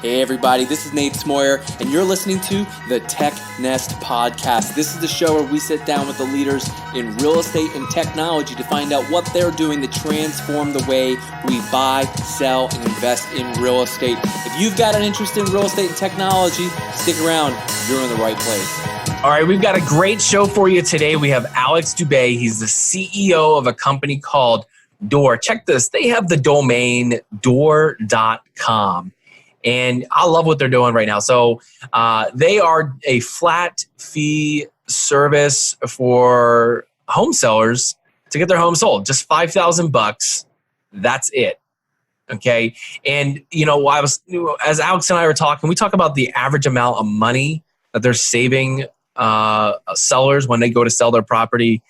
Hey everybody, this is Nate Smoyer, and you're listening to the Tech Nest Podcast. This is the show where we sit down with the leaders in real estate and technology to find out what they're doing to transform the way we buy, sell, and invest in real estate. If you've got an interest in real estate and technology, stick around. You're in the right place. All right, we've got a great show for you today. We have Alex Doubet. He's the CEO of a company called Door. Check this. They have the domain door.com. And I love what they're doing right now. So they are a flat fee service for home sellers to get their home sold. Just $5,000. That's it. Okay. And, you know, as Alex and I were talking, we talk about the average amount of money that they're saving sellers when they go to sell their property.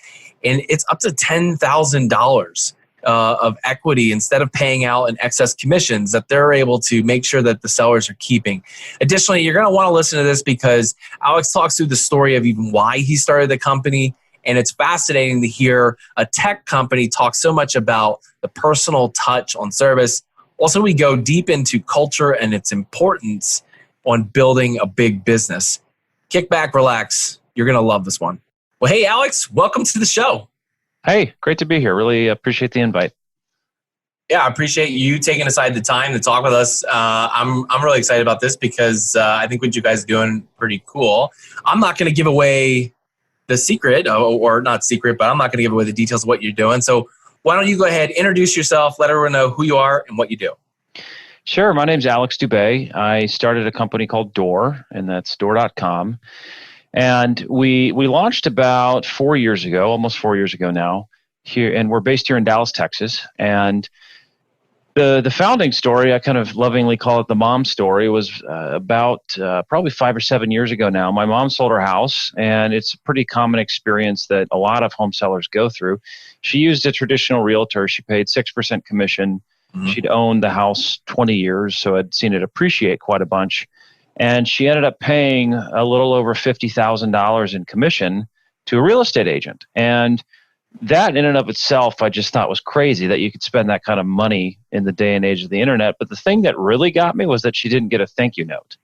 And it's up to $10,000. Of equity instead of paying out in excess commissions that they're able to make sure that the sellers are keeping. Additionally, you're going to want to listen to this because Alex talks through the story of even why he started the company. And it's fascinating to hear a tech company talk so much about the personal touch on service. Also, we go deep into culture and its importance on building a big business. Kick back, relax. You're going to love this one. Well, hey, Alex, welcome to the show. Hey, great to be here. Really appreciate the invite. Yeah, I appreciate you taking aside the time to talk with us. I'm really excited about this because I think what you guys are doing pretty cool. I'm not going to give away the secret, or not secret, but I'm not going to give away the details of what you're doing. So why don't you go ahead, introduce yourself, let everyone know who you are and what you do. Sure. My name's Alex Doubet. I started a company called Door, and that's door.com. And we launched about 4 years ago, almost 4 years ago now, here, and we're based here in Dallas, Texas. And the founding story, I kind of lovingly call it the mom story, was about probably 5 or 7 years ago now. My mom sold her house, and it's a pretty common experience that a lot of home sellers go through. She used a traditional realtor. She paid 6% commission. Mm-hmm. She'd owned the house 20 years, so I'd seen it appreciate quite a bunch. And she ended up paying a little over $50,000 in commission to a real estate agent. And that in and of itself, I just thought was crazy that you could spend that kind of money in the day and age of the internet. But the thing that really got me was that she didn't get a thank you note.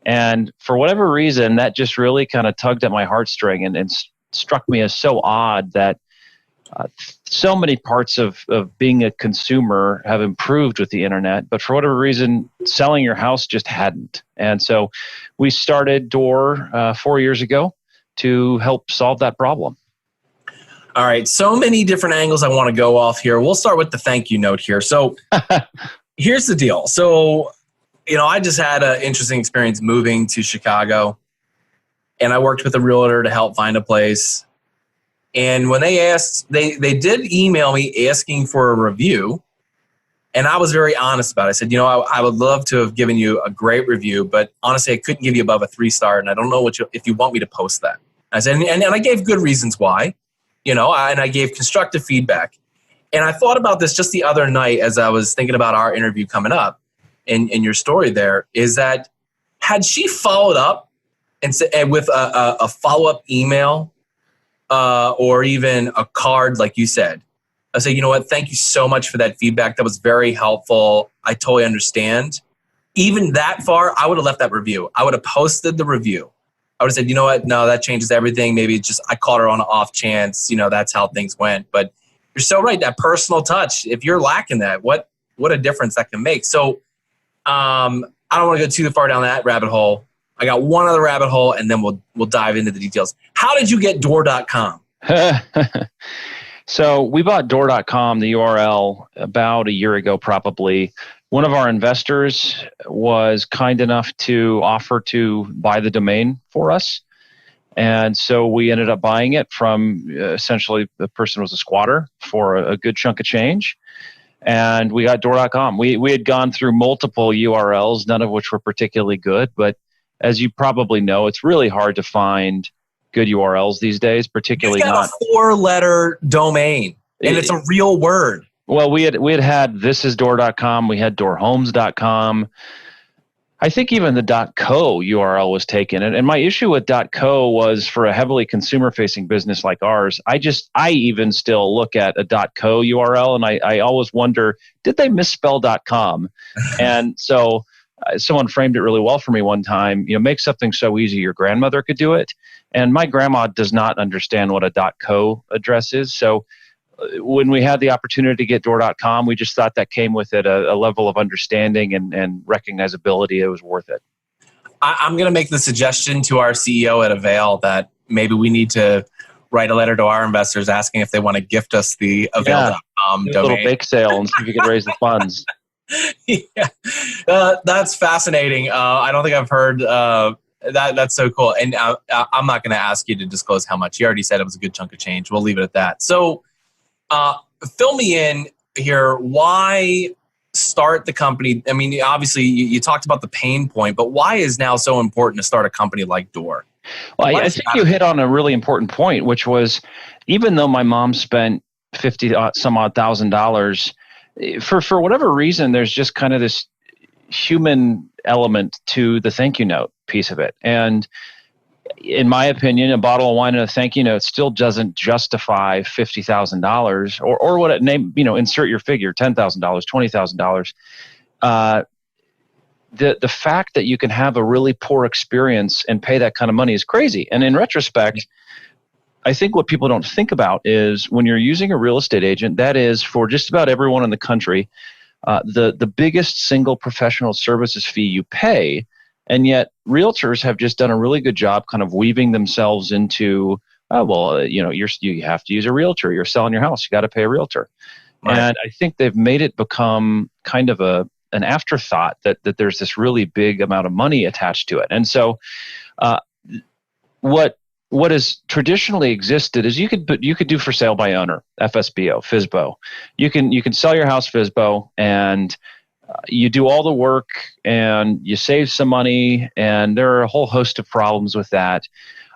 And for whatever reason, that just really kind of tugged at my heartstring and struck me as so odd that so many parts of being a consumer have improved with the internet, but for whatever reason, selling your house just hadn't. And so we started Door 4 years ago to help solve that problem. All right. So many different angles I want to go off here. We'll start with the thank you note here. So here's the deal. So, you know, I just had an interesting experience moving to Chicago, and I worked with a realtor to help find a place. And when they asked, they did email me asking for a review. And I was very honest about it. I said, you know, I would love to have given you a great review, but honestly, I couldn't give you above a 3-star. And I don't know if you want me to post that. I said, and I gave good reasons why, you know, and I gave constructive feedback. And I thought about this just the other night as I was thinking about our interview coming up and your story there, is that had she followed up and with a follow-up email, or even a card, like you said, I say, you know what, thank you so much for that feedback. That was very helpful. I totally understand. Even that far, I would have left that review. I would have posted the review. I would have said, you know what, no, that changes everything. Maybe it's just I caught her on an off chance. You know, that's how things went. But you're so right, that personal touch, if you're lacking that, what a difference that can make. So I don't want to go too far down that rabbit hole. I got one other rabbit hole, and then we'll dive into the details. How did you get door.com? So we bought door.com, the URL, about a year ago probably. One of our investors was kind enough to offer to buy the domain for us. And so we ended up buying it from essentially the person was a squatter for a good chunk of change. And we got door.com. We had gone through multiple URLs, none of which were particularly good, but as you probably know, it's really hard to find good URLs these days, particularly not a 4-letter domain, and it's a real word. Well, we had thisisdoor.com, we had doorhomes.com. I think even the .co URL was taken. And my issue with .co was for a heavily consumer-facing business like ours, I even still look at a .co URL, and I always wonder, did they misspell .com? And so someone framed it really well for me one time. Make something so easy your grandmother could do it. And my grandma does not understand what a .co address is. So when we had the opportunity to get door.com, we just thought that came with it a level of understanding and recognizability. It was worth it. I'm going to make the suggestion to our CEO at Avail that maybe we need to write a letter to our investors asking if they want to gift us the avail.com Do a domain. little bake sale and see if we could raise the funds. Yeah. That's fascinating. I don't think I've heard that. That's so cool. And I'm not going to ask you to disclose how much. You already said it was a good chunk of change. We'll leave it at that. So fill me in here. Why start the company? I mean, obviously you talked about the pain point, but why is now so important to start a company like Door? Well, I think you hit on a really important point, which was even though my mom spent $50 some odd $1,000, for whatever reason, there's just kind of this human element to the thank you note piece of it. And in my opinion, a bottle of wine and a thank you note still doesn't justify $50,000 or what it name, insert your figure, $10,000, $20,000. The fact that you can have a really poor experience and pay that kind of money is crazy. And in retrospect, I think what people don't think about is when you're using a real estate agent, that is for just about everyone in the country, the biggest single professional services fee you pay. And yet realtors have just done a really good job kind of weaving themselves into, you have to use a realtor. You're selling your house. You got to pay a realtor. Right. And I think they've made it become kind of an afterthought that there's this really big amount of money attached to it. And so what has traditionally existed is you could do for sale by owner, FSBO, FSBO. You can sell your house FSBO and you do all the work and you save some money, and there are a whole host of problems with that.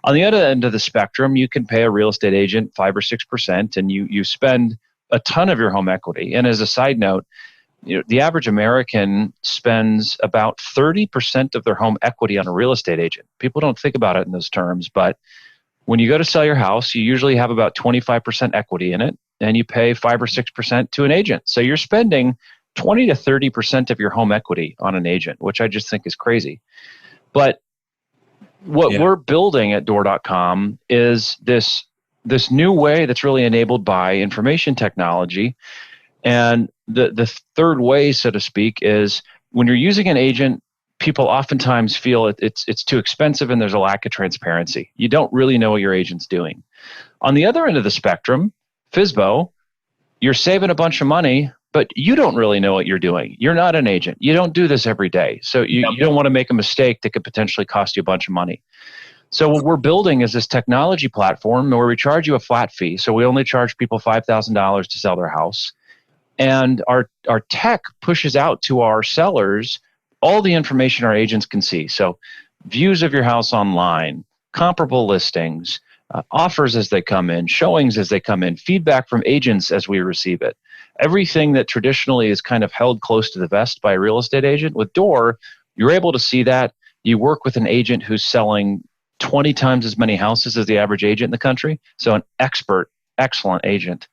On the other end of the spectrum, you can pay a real estate agent 5 or 6%, and you spend a ton of your home equity. And as a side note, the average American spends about 30% of their home equity on a real estate agent. People don't think about it in those terms, but when you go to sell your house, you usually have about 25% equity in it, and you pay 5 or 6% to an agent. So you're spending 20 to 30% of your home equity on an agent, which I just think is crazy. But what we're building at door.com is this new way that's really enabled by information technology. And the third way, so to speak, is when you're using an agent, people oftentimes feel it's too expensive and there's a lack of transparency. You don't really know what your agent's doing. On the other end of the spectrum, FSBO, you're saving a bunch of money, but you don't really know what you're doing. You're not an agent. You don't do this every day. So you don't want to make a mistake that could potentially cost you a bunch of money. So what we're building is this technology platform where we charge you a flat fee. So we only charge people $5,000 to sell their house. And our tech pushes out to our sellers all the information our agents can see. So views of your house online, comparable listings, offers as they come in, showings as they come in, feedback from agents as we receive it. Everything that traditionally is kind of held close to the vest by a real estate agent, with Door, you're able to see that. You work with an agent who's selling 20 times as many houses as the average agent in the country. So an expert, excellent agent.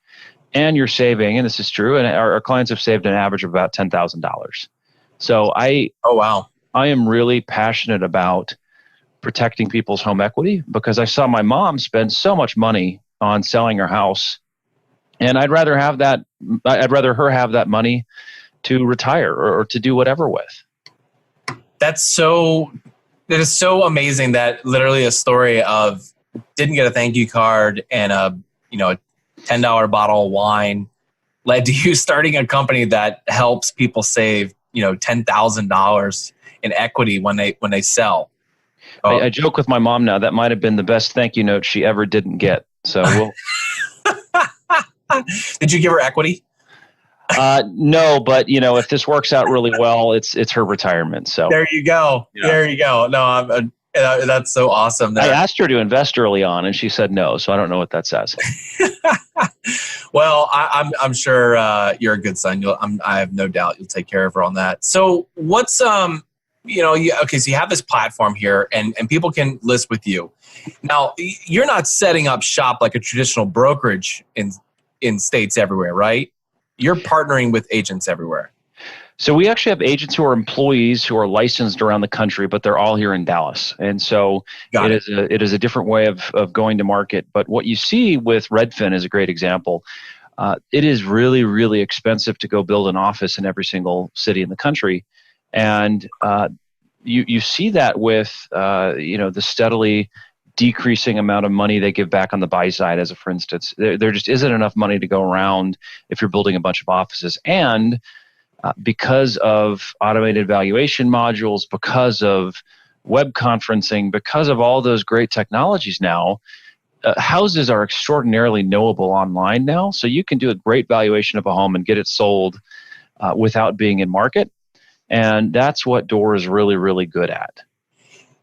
And you're saving, and this is true, and our clients have saved an average of about $10,000. So I am really passionate about protecting people's home equity because I saw my mom spend so much money on selling her house, and I'd rather her have that money to retire or to do whatever with. That is so amazing that literally a story of didn't get a thank you card and a $10 bottle of wine led to you starting a company that helps people save $10,000 in equity when they sell. I joke with my mom now that might have been the best thank you note she ever didn't get. So we'll Did you give her equity? No, but if this works out really well, it's her retirement. So there you go. Yeah. There you go. No, that's so awesome. I asked her to invest early on, and she said no. So I don't know what that says. Well, I'm sure you're a good son. I have no doubt you'll take care of her on that. So what's okay? So you have this platform here, and people can list with you. Now you're not setting up shop like a traditional brokerage in states everywhere, right? You're partnering with agents everywhere. So we actually have agents who are employees who are licensed around the country, but they're all here in Dallas. And so it is a different way of going to market. But what you see with Redfin is a great example. It is really, really expensive to go build an office in every single city in the country. And you see that with the steadily decreasing amount of money they give back on the buy side. As a for instance, there just isn't enough money to go around if you're building a bunch of offices. And because of automated valuation modules, because of web conferencing, because of all those great technologies now, houses are extraordinarily knowable online now. So you can do a great valuation of a home and get it sold without being in market. And that's what Door is really, really good at.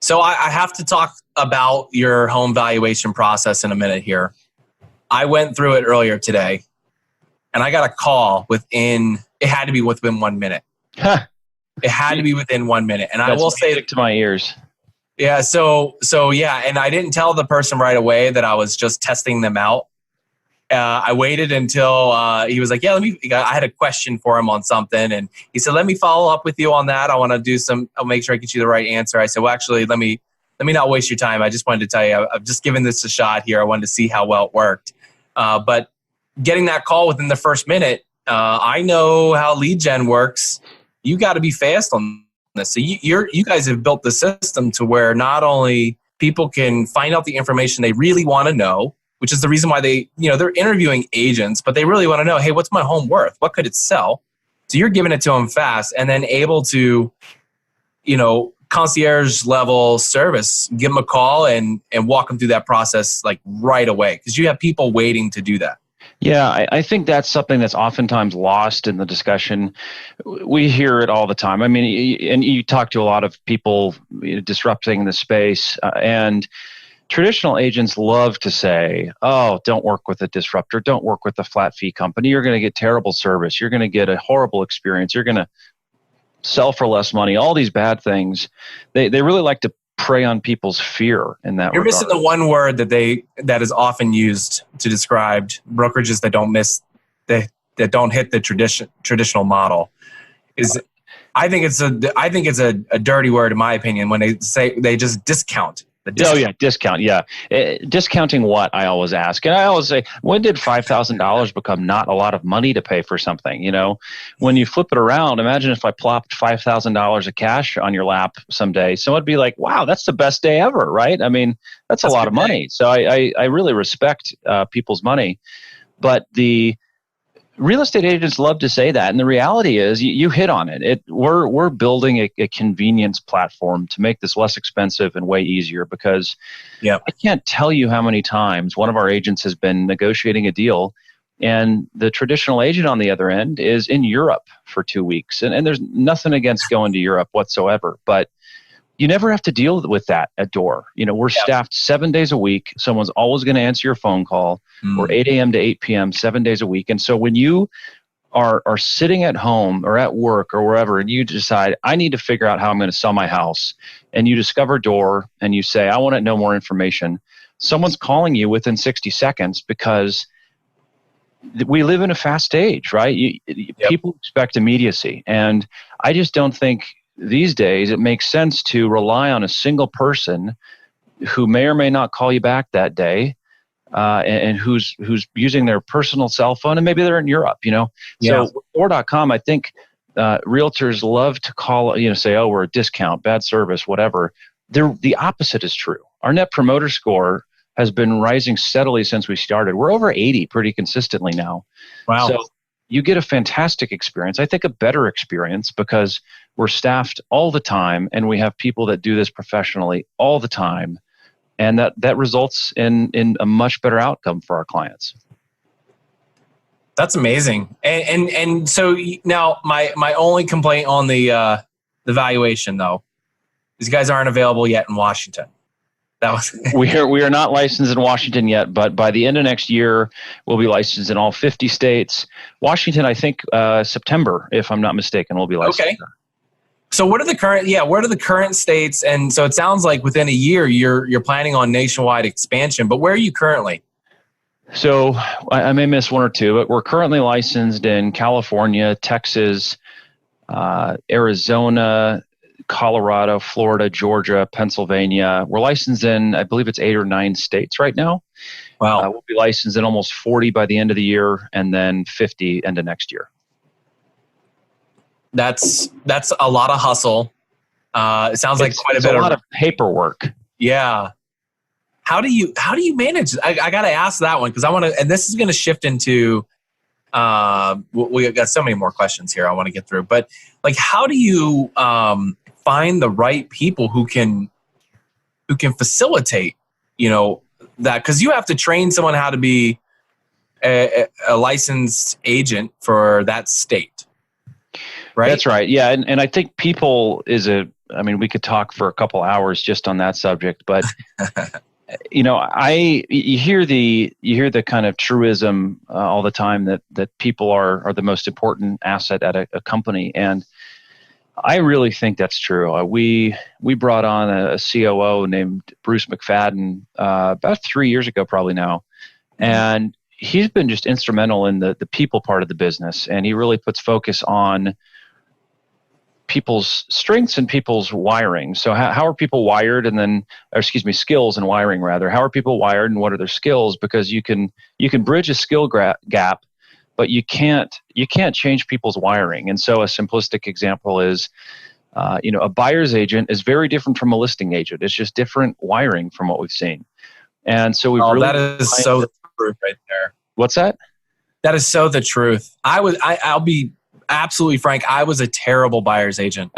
So I have to talk about your home valuation process in a minute here. I went through it earlier today, and I got a call it had to be within 1 minute. It had to be within 1 minute. And I will say to my ears. Yeah. So yeah. And I didn't tell the person right away that I was just testing them out. I waited until he was like, yeah, I had a question for him on something. And he said, let me follow up with you on that. I'll make sure I get you the right answer. I said, well, actually, let me not waste your time. I just wanted to tell you, I've just given this a shot here. I wanted to see how well it worked. But getting that call within the first minute, I know how lead gen works. You got to be fast on this. So you guys have built the system to where not only people can find out the information they really want to know, which is the reason why they're interviewing agents, but they really want to know, hey, what's my home worth? What could it sell? So you're giving it to them fast and then able to, concierge level service, give them a call and walk them through that process like right away. Because you have people waiting to do that. Yeah, I think that's something that's oftentimes lost in the discussion. We hear it all the time. I mean, and you talk to a lot of people disrupting the space, and traditional agents love to say, oh, don't work with a disruptor. Don't work with a flat fee company. You're going to get terrible service. You're going to get a horrible experience. You're going to sell for less money. All these bad things. They really like to prey on people's fear in that You're regard. missing the one word that is often used to describe brokerages that don't hit the traditional model. I think it's a dirty word in my opinion when they say they just discount. Discount. Yeah. Discounting what, I always ask. And I always say, when did $5,000 become not a lot of money to pay for something? When you flip it around, imagine if I plopped $5,000 of cash on your lap someday. Someone would be like, wow, that's the best day ever, right? I mean, that's a lot of money. So I really respect people's money. But the real estate agents love to say that, and the reality is, you hit on it. We're building a convenience platform to make this less expensive and way easier. Because I can't tell you how many times one of our agents has been negotiating a deal, and the traditional agent on the other end is in Europe for 2 weeks, and there's nothing against going to Europe whatsoever, but you never have to deal with that at Door. We're staffed 7 days a week. Someone's always going to answer your phone call. We're 8 a.m. to 8 p.m., 7 days a week. And so when you are sitting at home or at work or wherever, and you decide, I need to figure out how I'm going to sell my house, and you discover Door and you say, I want to know more information, someone's calling you within 60 seconds because we live in a fast age, right? People expect immediacy. And I just don't think these days it makes sense to rely on a single person who may or may not call you back that day, and who's using their personal cell phone, and maybe they're in Europe. So with Door.com, I think realtors love to call, say, oh, we're a discount, bad service, whatever. The opposite is true. Our net promoter score has been rising steadily since we started. We're over 80 pretty consistently now. Wow. So you get a fantastic experience. I think a better experience because we're staffed all the time, and we have people that do this professionally all the time. And that results in a much better outcome for our clients. That's amazing. And so now my only complaint on the valuation though is you guys aren't available yet in Washington. That was we are not licensed in Washington yet, but by the end of next year, we'll be licensed in all 50 states. Washington, I think September, if I'm not mistaken, will be licensed. Okay. So what are the current states? And so it sounds like within a year you're planning on nationwide expansion, but where are you currently? So I may miss one or two, but we're currently licensed in California, Texas, Arizona, Colorado, Florida, Georgia, Pennsylvania. We're licensed in, I believe it's 8 or 9 states right now. Wow. We'll be licensed in almost 40 by the end of the year, and then 50 end of next year. That's a lot of hustle. It sounds like quite a bit of a lot of paperwork. Yeah. How do you manage? I got to ask that one because I want to, and this is going to shift into. We got so many more questions here I want to get through, but like, how do you find the right people who can facilitate, that? Because you have to train someone how to be a licensed agent for that state, right? That's right. Yeah, and I think people we could talk for a couple hours just on that subject, but you hear the kind of truism all the time that people are the most important asset at a company, and I really think that's true. We brought on a COO named Bruce McFadden about 3 years ago, probably now, and he's been just instrumental in the people part of the business, and he really puts focus on people's strengths and people's wiring. So how are people wired, skills and wiring rather. How are people wired and what are their skills? Because you can bridge a skill gap, but you can't change people's wiring. And so a simplistic example is, a buyer's agent is very different from a listing agent. It's just different wiring from what we've seen. And so that is so the truth right there. What's that? That is so the truth. I'll be absolutely frank, I was a terrible buyer's agent.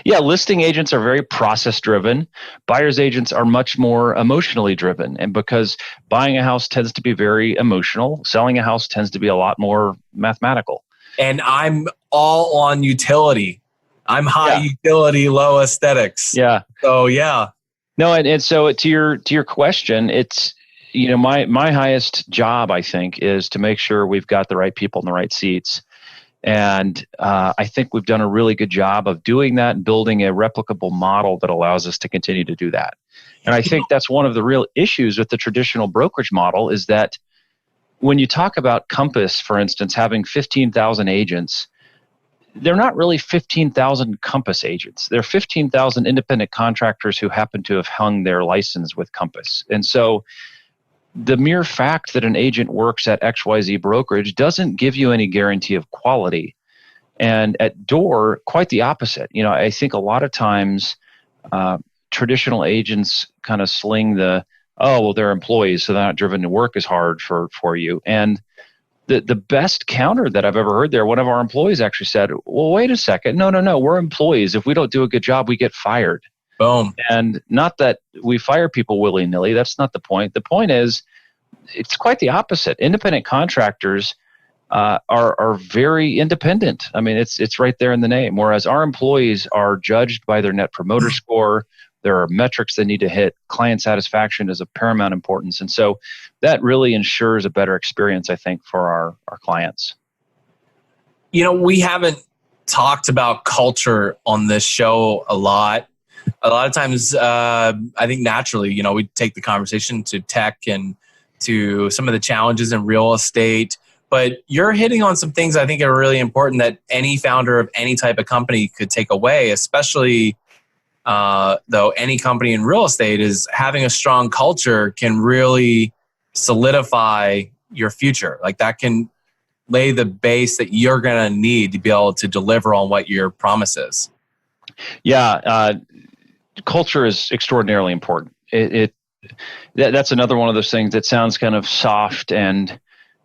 Yeah, listing agents are very process driven. Buyer's agents are much more emotionally driven. And because buying a house tends to be very emotional, selling a house tends to be a lot more mathematical. And I'm all on utility. I'm high utility, low aesthetics. Yeah. So yeah. No, and so to your question, it's my highest job, I think, is to make sure we've got the right people in the right seats. And I think we've done a really good job of doing that and building a replicable model that allows us to continue to do that. And I think that's one of the real issues with the traditional brokerage model is that when you talk about Compass, for instance, having 15,000 agents, they're not really 15,000 Compass agents. They're 15,000 independent contractors who happen to have hung their license with Compass. And so the mere fact that an agent works at XYZ brokerage doesn't give you any guarantee of quality. And at Door, quite the opposite. I think a lot of times traditional agents kind of sling they're employees, so they're not driven to work as hard for you. And the best counter that I've ever heard there, one of our employees actually said, well, wait a second. No, we're employees. If we don't do a good job, we get fired. Boom. And not that we fire people willy-nilly. That's not the point. The point is, it's quite the opposite. Independent contractors are very independent. I mean, it's right there in the name. Whereas our employees are judged by their net promoter score. There are metrics they need to hit. Client satisfaction is of paramount importance. And so that really ensures a better experience, I think, for our clients. We haven't talked about culture on this show a lot. A lot of times, I think naturally, we take the conversation to tech and to some of the challenges in real estate. But you're hitting on some things I think are really important that any founder of any type of company could take away, especially though any company in real estate is having a strong culture can really solidify your future. Like that can lay the base that you're going to need to be able to deliver on what your promise is. Yeah. Culture is extraordinarily important. That's another one of those things that sounds kind of soft and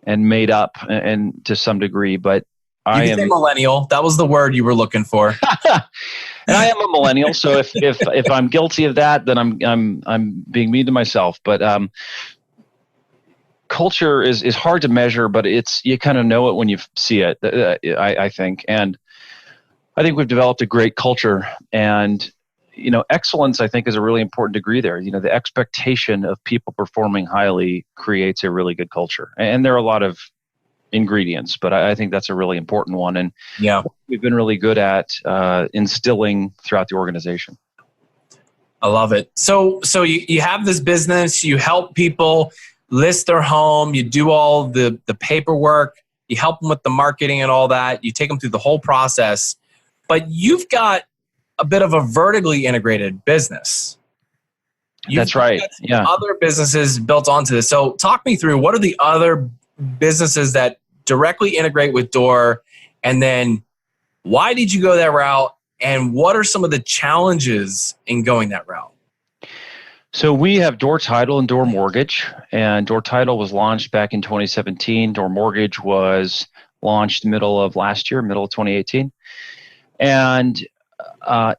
made up and to some degree, but I am a millennial. That was the word you were looking for. And I am a millennial, so if I'm guilty of that, then I'm being mean to myself. But culture is hard to measure, but you kind of know it when you see it. I think, and I think we've developed a great culture, and excellence, I think, is a really important degree there. The expectation of people performing highly creates a really good culture. And there are a lot of ingredients, but I think that's a really important one. And we've been really good at instilling throughout the organization. I love it. So you have this business, you help people list their home, you do all the paperwork, you help them with the marketing and all that. You take them through the whole process. But you've got a bit of a vertically integrated business. That's right. Yeah. Other businesses built onto this. So talk me through, what are the other businesses that directly integrate with Door? And then why did you go that route? And what are some of the challenges in going that route? So we have Door Title and Door Mortgage, and Door Title was launched back in 2017. Door Mortgage was launched middle of last year, middle of 2018. And I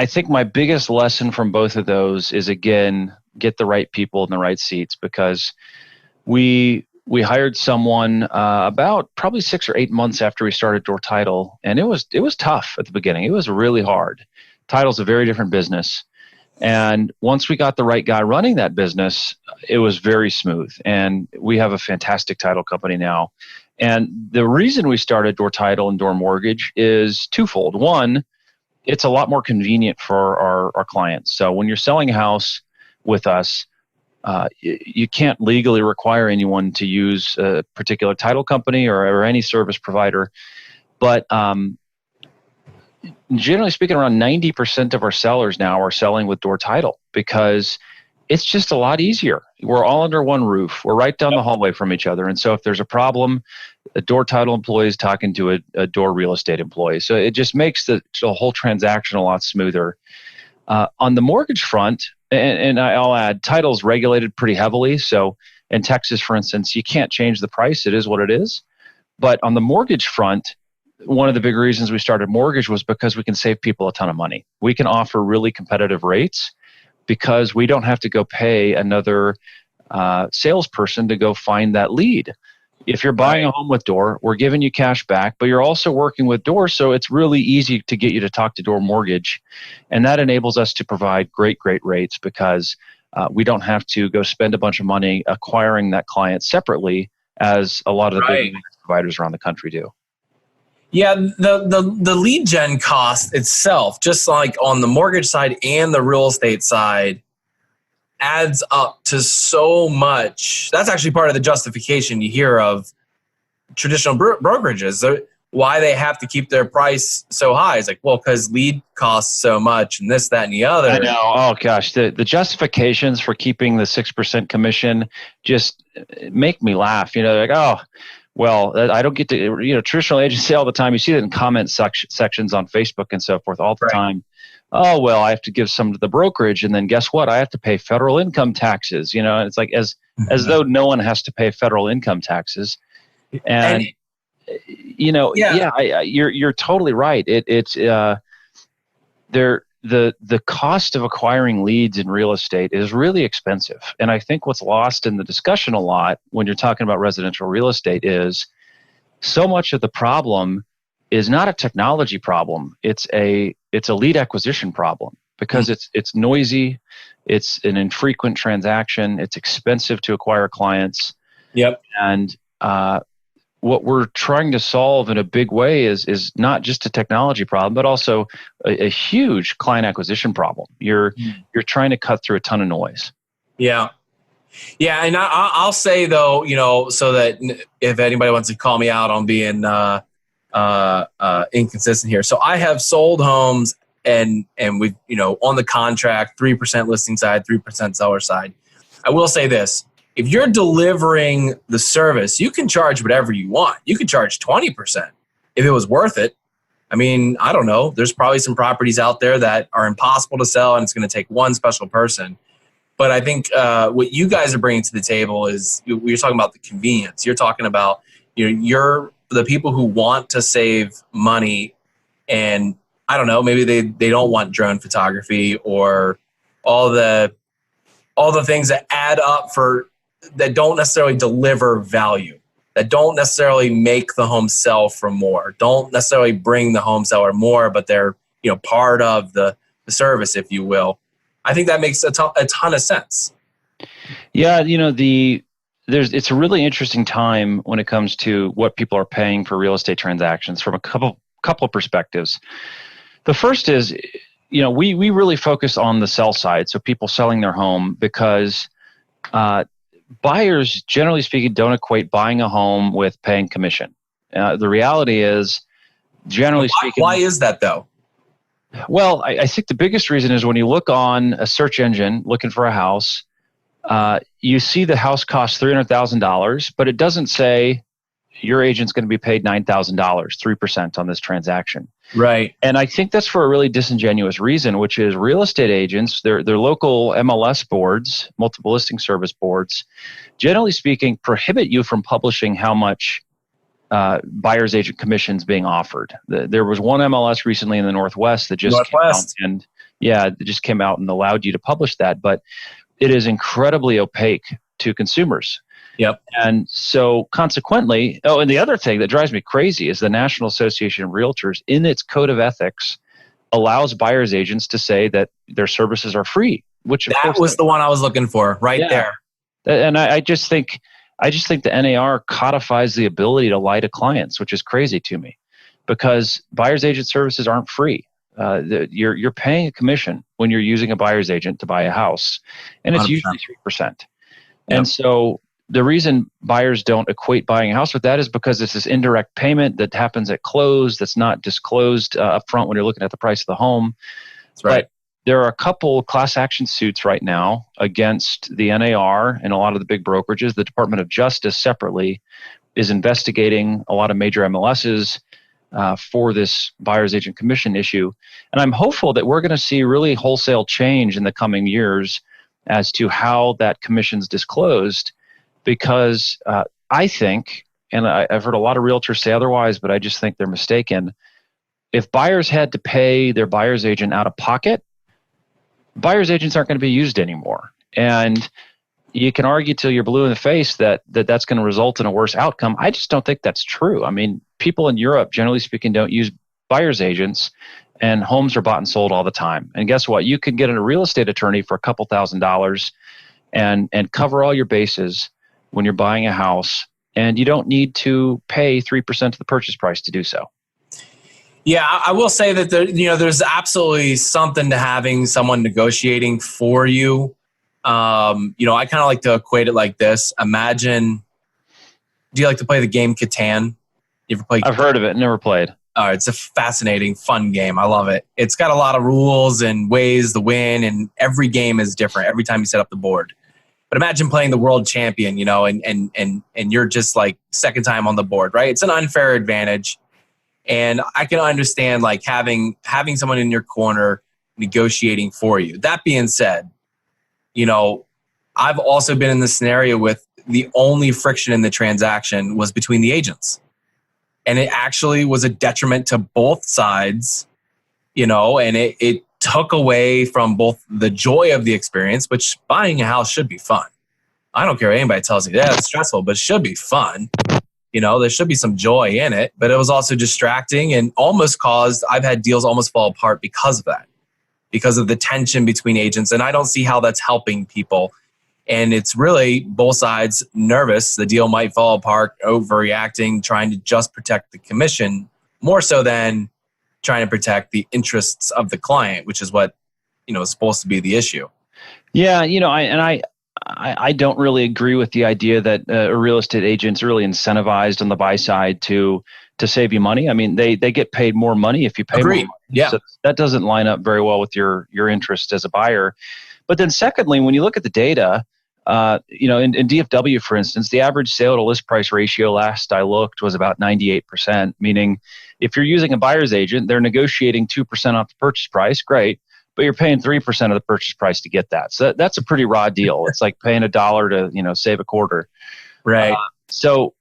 think my biggest lesson from both of those is, again, get the right people in the right seats, because we hired someone about probably 6 or 8 months after we started Door Title, and it was tough at the beginning. It was really hard. Title's a very different business, and once we got the right guy running that business, it was very smooth. And we have a fantastic title company now. And the reason we started Door Title and Door Mortgage is twofold. One, it's a lot more convenient for our clients. So when you're selling a house with us, you can't legally require anyone to use a particular title company or any service provider. But generally speaking, around 90% of our sellers now are selling with Door Title, because it's just a lot easier. We're all under one roof. We're right down the hallway from each other. And so if there's a problem, a Door Title employee is talking to a Door real estate employee. So it just makes the whole transaction a lot smoother. On the mortgage front, and I'll add, title's regulated pretty heavily. So in Texas, for instance, you can't change the price. It is what it is. But on the mortgage front, one of the big reasons we started mortgage was because we can save people a ton of money. We can offer really competitive rates because we don't have to go pay another salesperson to go find that lead. If you're buying a home with Door, we're giving you cash back, but you're also working with Door, so it's really easy to get you to talk to Door Mortgage. And that enables us to provide great rates, because we don't have to go spend a bunch of money acquiring that client separately, as a lot of the big providers around the country do. Yeah, the lead gen cost itself, just like on the mortgage side and the real estate side, adds up to so much. That's actually part of the justification you hear of traditional brokerages. Why they have to keep their price so high. It's like, well, because lead costs so much and this, that, and the other. I know. Oh, gosh. The justifications for keeping the 6% commission just make me laugh. Like, oh, well, I don't get to, traditional agents say all the time, you see that in comment sections on Facebook and so forth all the time. Oh, well, I have to give some to the brokerage, and then guess what? I have to pay federal income taxes. And it's like as though no one has to pay federal income taxes. And you're totally right. The cost of acquiring leads in real estate is really expensive. And I think what's lost in the discussion a lot when you're talking about residential real estate is so much of the problem is not a technology problem. It's a lead acquisition problem, because it's noisy, it's an infrequent transaction, it's expensive to acquire clients. Yep. And what we're trying to solve in a big way is not just a technology problem, but also a huge client acquisition problem. You're trying to cut through a ton of noise. Yeah. Yeah. And I'll say though, so that if anybody wants to call me out on being inconsistent here. So I have sold homes and we, on the contract, 3% listing side, 3% seller side. I will say this. If you're delivering the service, you can charge whatever you want. You can charge 20% if it was worth it. I mean, I don't know. There's probably some properties out there that are impossible to sell, and it's going to take one special person. But I think what you guys are bringing to the table is, you're talking about the convenience. You're talking about, you're the people who want to save money, and I don't know, maybe they don't want drone photography or all the things that add up that don't necessarily deliver value, that don't necessarily make the home sell for more, don't necessarily bring the home seller more, but they're part of the service, if you will. I think that makes a ton of sense. Yeah, it's a really interesting time when it comes to what people are paying for real estate transactions from a couple of perspectives. The first is, we really focus on the sell side, so people selling their home, because buyers, generally speaking, don't equate buying a home with paying commission. The reality is, generally speaking, why is that though? Well, I think the biggest reason is when you look on a search engine looking for a house, you see the house costs $300,000, but it doesn't say your agent's going to be paid $9,000, 3% on this transaction. Right. And I think that's for a really disingenuous reason, which is real estate agents, their local MLS boards, multiple listing service boards, generally speaking, prohibit you from publishing how much buyer's agent commissions being offered. There was one MLS recently in the Northwest that just came out and it just came out and allowed you to publish that, but it is incredibly opaque to consumers. Yep. And so consequently, and the other thing that drives me crazy is the National Association of Realtors, in its code of ethics, allows buyer's agents to say that their services are free, which that was the one I was looking for there. And I just think the NAR codifies the ability to lie to clients, which is crazy to me, because buyer's agent services aren't free. You're paying a commission when you're using a buyer's agent to buy a house, and it's 100%. Usually 3%. Yep. And so the reason buyers don't equate buying a house with that is because it's this indirect payment that happens at close that's not disclosed up front when you're looking at the price of the home. That's right. But there are a couple class action suits right now against the NAR and a lot of the big brokerages. The Department of Justice separately is investigating a lot of major MLSs for this buyer's agent commission issue. And I'm hopeful that we're going to see really wholesale change in the coming years as to how that commission's disclosed, because I think, and I've heard a lot of realtors say otherwise, but I just think they're mistaken. If buyers had to pay their buyer's agent out of pocket, buyer's agents aren't going to be used anymore. And you can argue till you're blue in the face that's going to result in a worse outcome. I just don't think that's true. I mean, people in Europe, generally speaking, don't use buyer's agents, and homes are bought and sold all the time. And guess what? You can get a real estate attorney for a couple $1,000s and cover all your bases when you're buying a house, and you don't need to pay 3% of the purchase price to do so. Yeah, I will say that there's absolutely something to having someone negotiating for you. I kind of like to equate it like this. Imagine, do you like to play the game Catan? You ever play? I've heard of it, never played. It's a fascinating, fun game. I love it. It's got a lot of rules and ways to win, and every game is different every time you set up the board. But imagine playing the world champion, and you're just like second time on the board, right? It's an unfair advantage. And I can understand like having someone in your corner negotiating for you. That being said, I've also been in this scenario with the only friction in the transaction was between the agents. And it actually was a detriment to both sides, and it took away from both the joy of the experience, which buying a house should be fun. I don't care what anybody tells you. Yeah, it's stressful, but it should be fun. There should be some joy in it, but it was also distracting and almost I've had deals almost fall apart because of that, because of the tension between agents. And I don't see how that's helping people. And it's really both sides nervous. The deal might fall apart, overreacting, trying to just protect the commission more so than trying to protect the interests of the client, which is what, is supposed to be the issue. Yeah. I don't really agree with the idea that a real estate agent's really incentivized on the buy side to save you money. I mean, they get paid more money if you pay more money. Yeah. So that doesn't line up very well with your interest as a buyer. But then secondly, when you look at the data, in DFW, for instance, the average sale to list price ratio last I looked was about 98%, meaning if you're using a buyer's agent, they're negotiating 2% off the purchase price, great, but you're paying 3% of the purchase price to get that. So that's a pretty raw deal. It's like paying $1 to, save a quarter. Right. So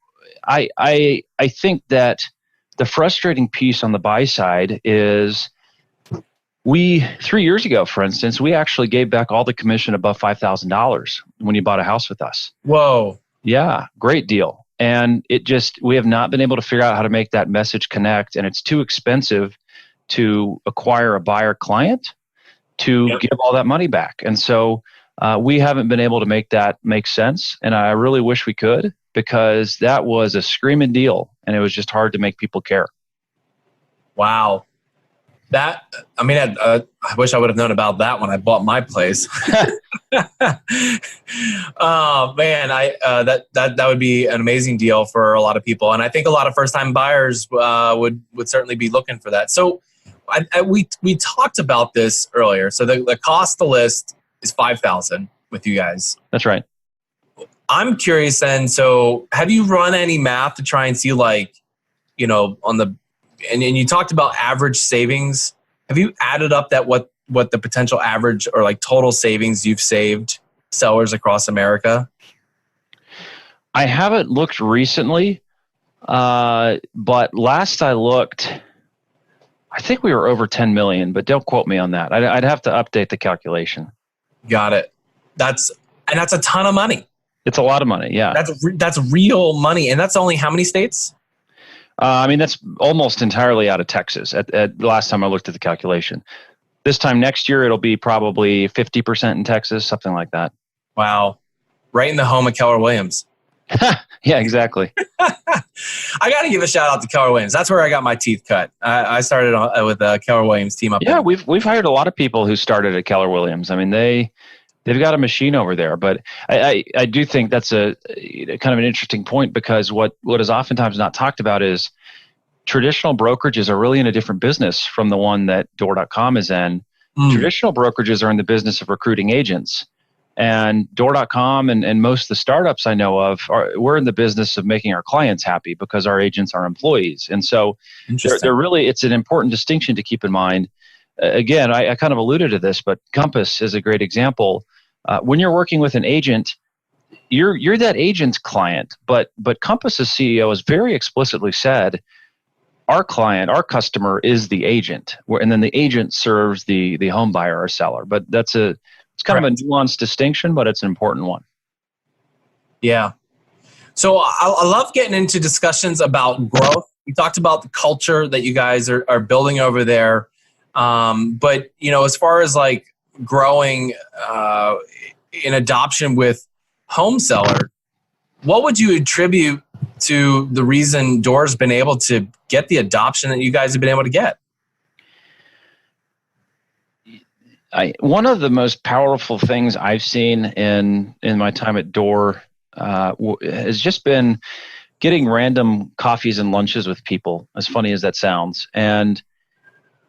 I think that the frustrating piece on the buy side is 3 years ago, for instance, we actually gave back all the commission above $5,000 when you bought a house with us. Whoa. Yeah, great deal. And we have not been able to figure out how to make that message connect. And it's too expensive to acquire a buyer client to give all that money back. And so we haven't been able to make that make sense. And I really wish we could, because that was a screaming deal and it was just hard to make people care. Wow. I wish I would have known about that when I bought my place. Oh man, that would be an amazing deal for a lot of people, and I think a lot of first-time buyers would certainly be looking for that. So, we talked about this earlier. So the cost to list is $5,000 with you guys. That's right. I'm curious then. So, have you run any math to try and see, like, and you talked about average savings. Have you added up that what the potential average or like total savings you've saved sellers across America? I haven't looked recently, but last I looked, I think we were over 10 million, but don't quote me on that. I'd have to update the calculation. Got it. That's a ton of money. It's a lot of money. Yeah. That's real money. And that's only how many states? That's almost entirely out of Texas at last time I looked at the calculation. This time next year, it'll be probably 50% in Texas, something like that. Wow. Right in the home of Keller Williams. Yeah, exactly. I got to give a shout out to Keller Williams. That's where I got my teeth cut. I started with the Keller Williams team up there. Yeah, we've hired a lot of people who started at Keller Williams. I mean, they've got a machine over there. But I do think that's a kind of an interesting point, because what is oftentimes not talked about is traditional brokerages are really in a different business from the one that Door.com is in. Traditional brokerages are in the business of recruiting agents. And Door.com and most of the startups I know of, we're in the business of making our clients happy because our agents are employees. And so they're really, it's an important distinction to keep in mind. Again, I kind of alluded to this, but Compass is a great example. When you're working with an agent, you're that agent's client, but Compass's CEO has very explicitly said, our client, our customer is the agent, and then the agent serves the home buyer or seller. But it's kind of a nuanced distinction, but it's an important one. Yeah. So I love getting into discussions about growth. We talked about the culture that you guys are building over there. But, as far as like growing in adoption with home seller, what would you attribute to the reason Door's been able to get the adoption that you guys have been able to get? One of the most powerful things I've seen in my time at Door has just been getting random coffees and lunches with people, as funny as that sounds. And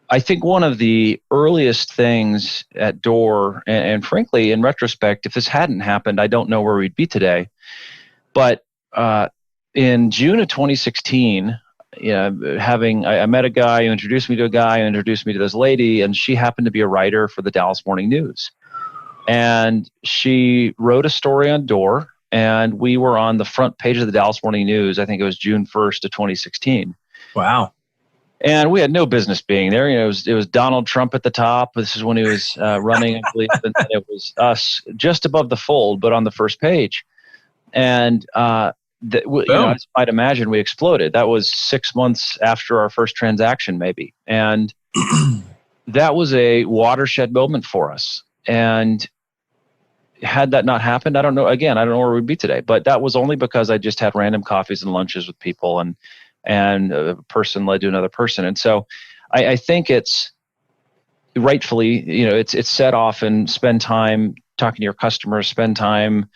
I think one of the earliest things at Door, and frankly, in retrospect, if this hadn't happened, I don't know where we'd be today. But in June of 2016, I met a guy who introduced me to a guy who introduced me to this lady, and she happened to be a writer for the Dallas Morning News. And she wrote a story on Door, and we were on the front page of the Dallas Morning News. I think it was June 1st of 2016. Wow. And we had no business being there. It was Donald Trump at the top. This is when he was running, I believe, and it was us just above the fold, but on the first page. And as you might imagine, we exploded. That was 6 months after our first transaction, maybe. And that was a watershed moment for us. And had that not happened, I don't know. Again, I don't know where we'd be today. But that was only because I just had random coffees and lunches with people, and a person led to another person. And so I think it's rightfully, it's set off and spend time talking to your customers, spend time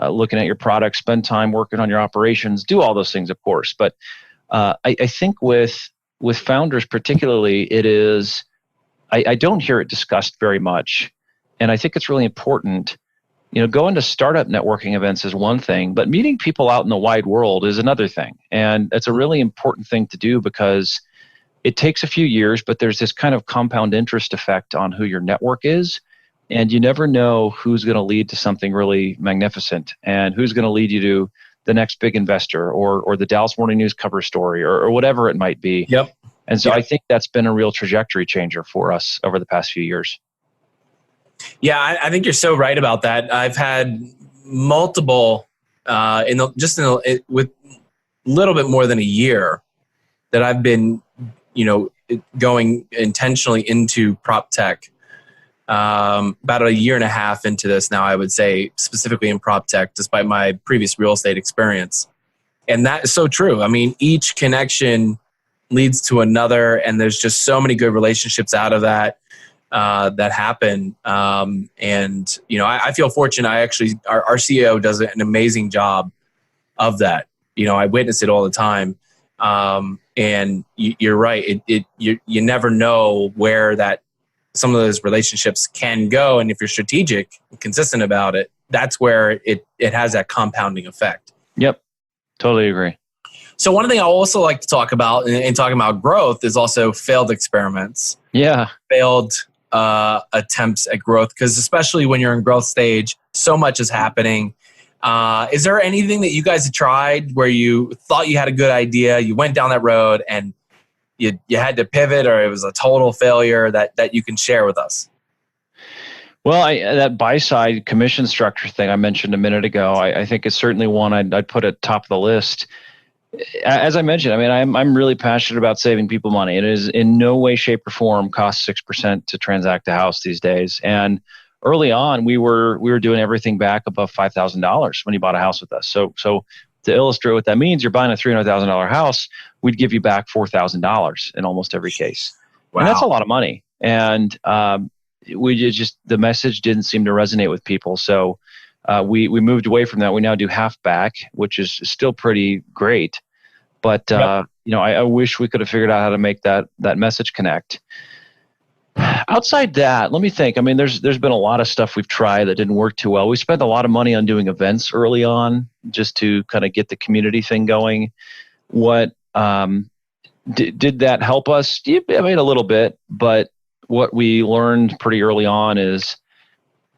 looking at your products, spend time working on your operations, do all those things, of course. But I think with founders particularly, it is, I don't hear it discussed very much. And I think it's really important. Going to startup networking events is one thing, but meeting people out in the wide world is another thing. And it's a really important thing to do because it takes a few years, but there's this kind of compound interest effect on who your network is. And you never know who's going to lead to something really magnificent and who's going to lead you to the next big investor or the Dallas Morning News cover story or whatever it might be. Yep. And so I think that's been a real trajectory changer for us over the past few years. Yeah, I think you're so right about that. I've had multiple with little bit more than a year that I've been, going intentionally into prop tech. About a year and a half into this now, I would say, specifically in prop tech, despite my previous real estate experience. And that is so true. I mean, each connection leads to another, and there's just so many good relationships out of that that happen. And I feel fortunate. Our CEO does an amazing job of that. I witness it all the time. And you're right. You never know where some of those relationships can go, and if you're strategic and consistent about it, that's where it has that compounding effect. Yep, totally agree. So one thing I also like to talk about in talking about growth is also failed experiments. Yeah. Failed attempts at growth, because especially when you're in growth stage, so much is happening. Is there anything that you guys have tried where you thought you had a good idea, you went down that road, and you had to pivot, or it was a total failure that you can share with us? Well, that buy-side commission structure thing I mentioned a minute ago, I think is certainly one I'd put at top of the list. As I mentioned, I'm really passionate about saving people money. It is in no way, shape, or form costs 6% to transact a house these days. And early on, we were doing everything back above $5,000 when you bought a house with us. So to illustrate what that means, you're buying a $300,000 house, we'd give you back $4,000 in almost every case. Wow. And that's a lot of money. And the message didn't seem to resonate with people. So we moved away from that. We now do half back, which is still pretty great. But Yep. I wish we could have figured out how to make that message connect. Outside that, let me think. There's been a lot of stuff we've tried that didn't work too well. We spent a lot of money on doing events early on just to kind of get the community thing going. What did that help us? Yeah, a little bit. But what we learned pretty early on is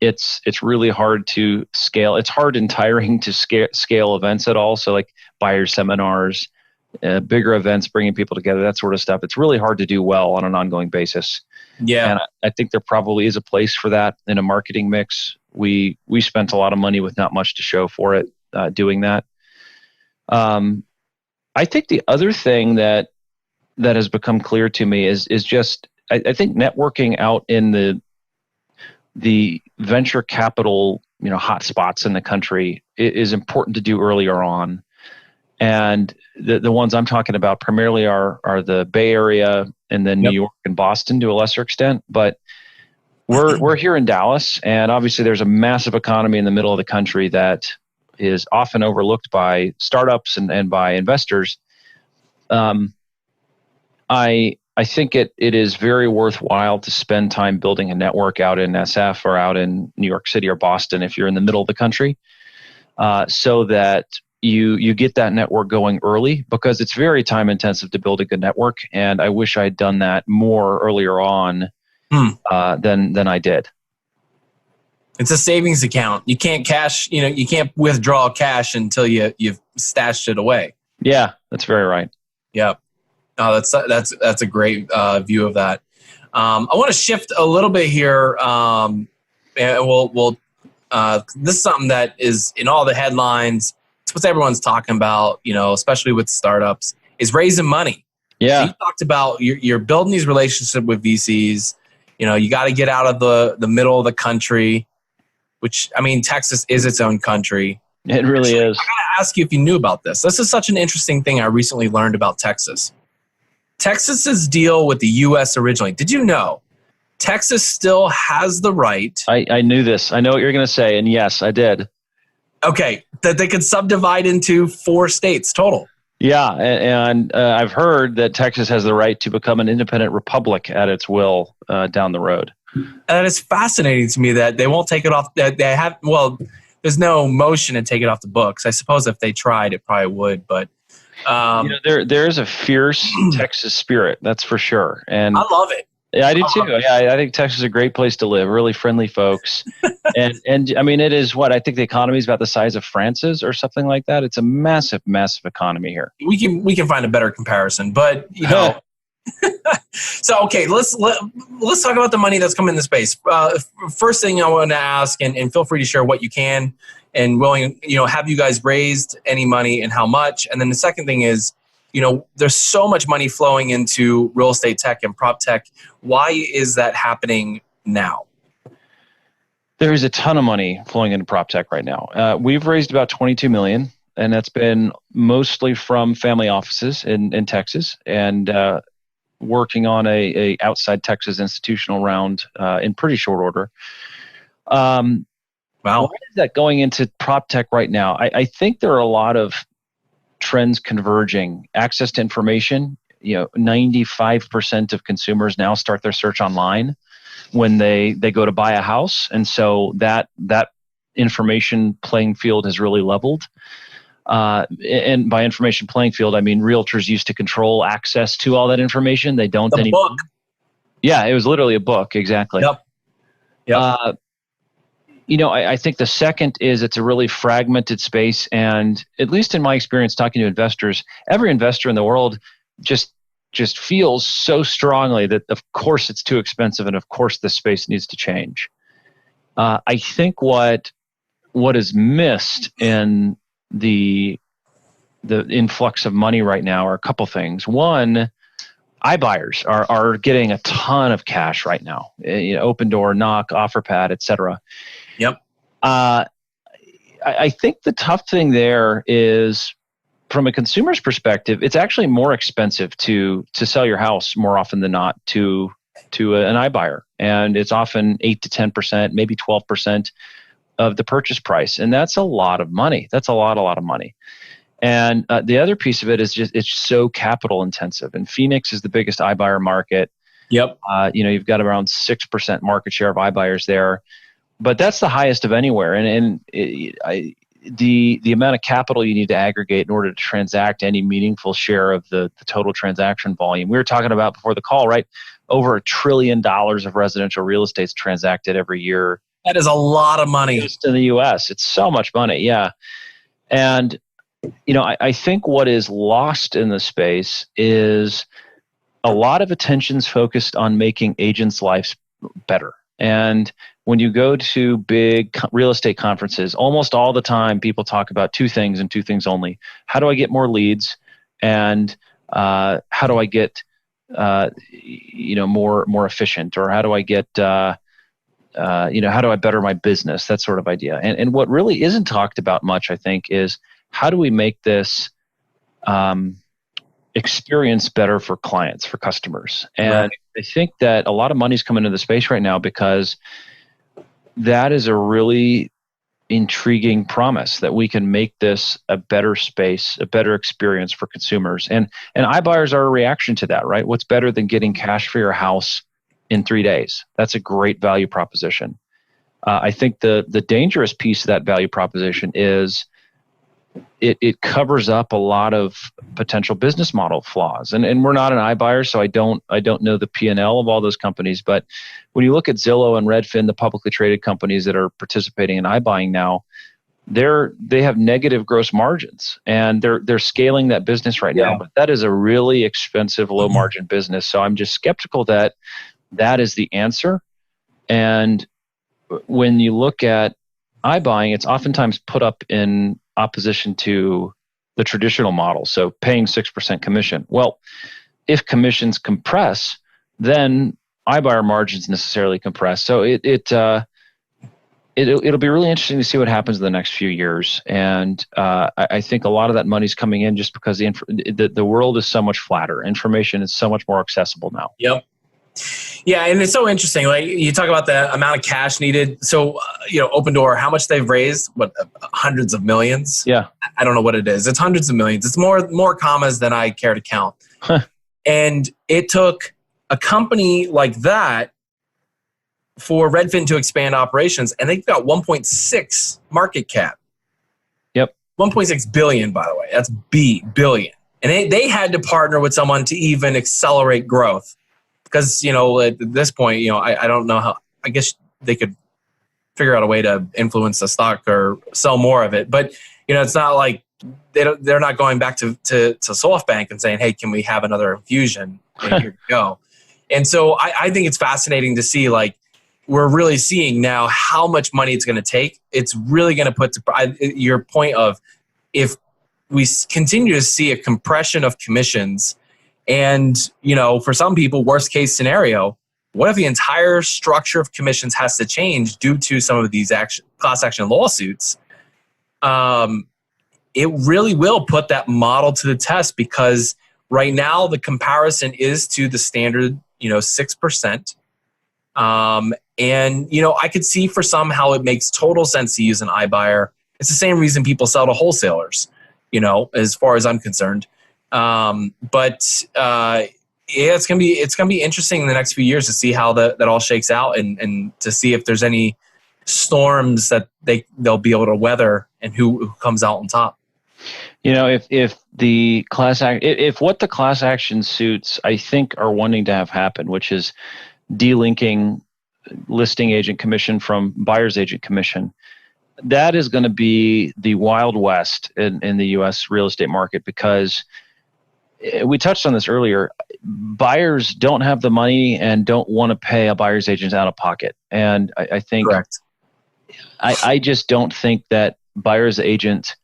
it's really hard to scale. It's hard and tiring to scale events at all. So like buyer seminars, bigger events, bringing people together, that sort of stuff. It's really hard to do well on an ongoing basis. Yeah. And I think there probably is a place for that in a marketing mix. We spent a lot of money with not much to show for it doing that. I think the other thing that has become clear to me is just I think networking out in the venture capital hot spots in the country is important to do earlier on. And the ones I'm talking about primarily are the Bay Area and then New York and Boston to a lesser extent. But we're here in Dallas, and obviously there's a massive economy in the middle of the country that is often overlooked by startups and by investors. I think it is very worthwhile to spend time building a network out in SF or out in New York City or Boston if you're in the middle of the country, so that you get that network going early, because it's very time intensive to build a good network. And I wish I'd done that more earlier on than I did. It's a savings account. You can't you can't withdraw cash until you've stashed it away. Yeah, that's very right. Yeah. Oh, that's a great view of that. I want to shift a little bit here. And we'll this is something that is in all the headlines. It's what everyone's talking about, especially with startups, is raising money. Yeah. So you talked about you're building these relationships with VCs. You got to get out of the middle of the country, which, Texas is its own country. It really is. I got to ask you if you knew about this. This is such an interesting thing I recently learned about Texas. Texas's deal with the U.S. originally. Did you know Texas still has the right? I knew this. I know what you're going to say, and yes, I did. Okay, that they could subdivide into 4 states total. Yeah, and I've heard that Texas has the right to become an independent republic at its will down the road. And it's fascinating to me that they won't take it off. That they have. Well, there's no motion to take it off the books. I suppose if they tried, it probably would. But there is a fierce Texas spirit, that's for sure. And I love it. Yeah, I do too. Yeah, I think Texas is a great place to live. Really friendly folks, and it is what I think the economy is about the size of France's or something like that. It's a massive, massive economy here. We can find a better comparison, but So okay, let's talk about the money that's coming in the space. First thing I want to ask, and feel free to share what you can and willing. Have you guys raised any money and how much? And then the second thing is, there's so much money flowing into real estate tech and prop tech. Why is that happening now? There is a ton of money flowing into prop tech right now. We've raised about $22 million. and that's been mostly from family offices in Texas, and working on a outside Texas institutional round in pretty short order. Wow. Why is that going into prop tech right now? I think there are a lot of trends converging. Access to information. 95% of consumers now start their search online when they go to buy a house, and so that information playing field has really leveled. And by information playing field, I mean realtors used to control access to all that information. They don't anymore. Book. Yeah, it was literally a book. Exactly. Yep. I think the second is it's a really fragmented space, and at least in my experience talking to investors, every investor in the world just feels so strongly that of course it's too expensive, and of course this space needs to change. I think what is missed in the influx of money right now are a couple things. One, iBuyers are getting a ton of cash right now. Open Door, Knock, OfferPad, etc. Yep. I think the tough thing there is, from a consumer's perspective, it's actually more expensive to sell your house more often than not to an iBuyer, and it's often 8 to 10%, maybe 12% of the purchase price, and that's a lot of money. That's a lot of money. And the other piece of it is just it's so capital intensive. And Phoenix is the biggest iBuyer market. Yep. You've got around 6% market share of iBuyers there, but that's the highest of anywhere. And the amount of capital you need to aggregate in order to transact any meaningful share of the total transaction volume. We were talking about before the call, right? Over $1 trillion of residential real estate is transacted every year. That is a lot of money. Just in the U.S. It's so much money, yeah. And I think what is lost in the space is a lot of attention's focused on making agents' lives better. And when you go to big real estate conferences, almost all the time people talk about two things and two things only. How do I get more leads? And how do I get more efficient? Or how do I get how do I better my business? That sort of idea. And what really isn't talked about much, I think, is how do we make this experience better for clients, for customers? And right. I think that a lot of money's coming into the space right now because that is a really intriguing promise that we can make this a better space, a better experience for consumers. And iBuyers are a reaction to that, right? What's better than getting cash for your house in 3 days? That's a great value proposition. I think the dangerous piece of that value proposition is it covers up a lot of potential business model flaws. And we're not an iBuyer, so I don't know the P&L of all those companies. But when you look at Zillow and Redfin, the publicly traded companies that are participating in iBuying now, they have negative gross margins, and they're scaling that business right now. But that is a really expensive, low margin business. So I'm just skeptical that is the answer. And when you look at iBuying, it's oftentimes put up in opposition to the traditional model. So paying 6% commission. Well, if commissions compress, then iBuyer margins necessarily compress. So it'll be really interesting to see what happens in the next few years. And I think a lot of that money's coming in just because the world is so much flatter. Information is so much more accessible now. Yep. Yeah, and it's so interesting. Like you talk about the amount of cash needed. So, Open Door, how much they've raised? What, hundreds of millions? Yeah. I don't know what it is. It's hundreds of millions. It's more commas than I care to count. And it took a company like that for Redfin to expand operations, and they've got 1.6 market cap. Yep. 1.6 billion, by the way. That's billion. And they had to partner with someone to even accelerate growth. Because, at this point, I don't know how, I guess they could figure out a way to influence the stock or sell more of it. But, it's not like they're not going back to SoftBank and saying, hey, can we have another infusion? And here you go. And so I think it's fascinating to see, like, we're really seeing now how much money it's going to take. It's really going to put to your point of if we continue to see a compression of commissions. And, for some people, worst case scenario, what if the entire structure of commissions has to change due to some of these class action lawsuits? it really will put that model to the test, because right now the comparison is to the standard, 6%. And, I could see for some how it makes total sense to use an iBuyer. It's the same reason people sell to wholesalers, as far as I'm concerned. Yeah, it's gonna be interesting in the next few years to see how that all shakes out, and to see if there's any storms that they'll be able to weather, and who comes out on top. If the if what the class action suits, I think, are wanting to have happen, which is delinking listing agent commission from buyer's agent commission, that is going to be the Wild West in the U.S. real estate market, because we touched on this earlier. Buyers don't have the money and don't want to pay a buyer's agent out of pocket. And I think, correct. I just don't think that buyer's agent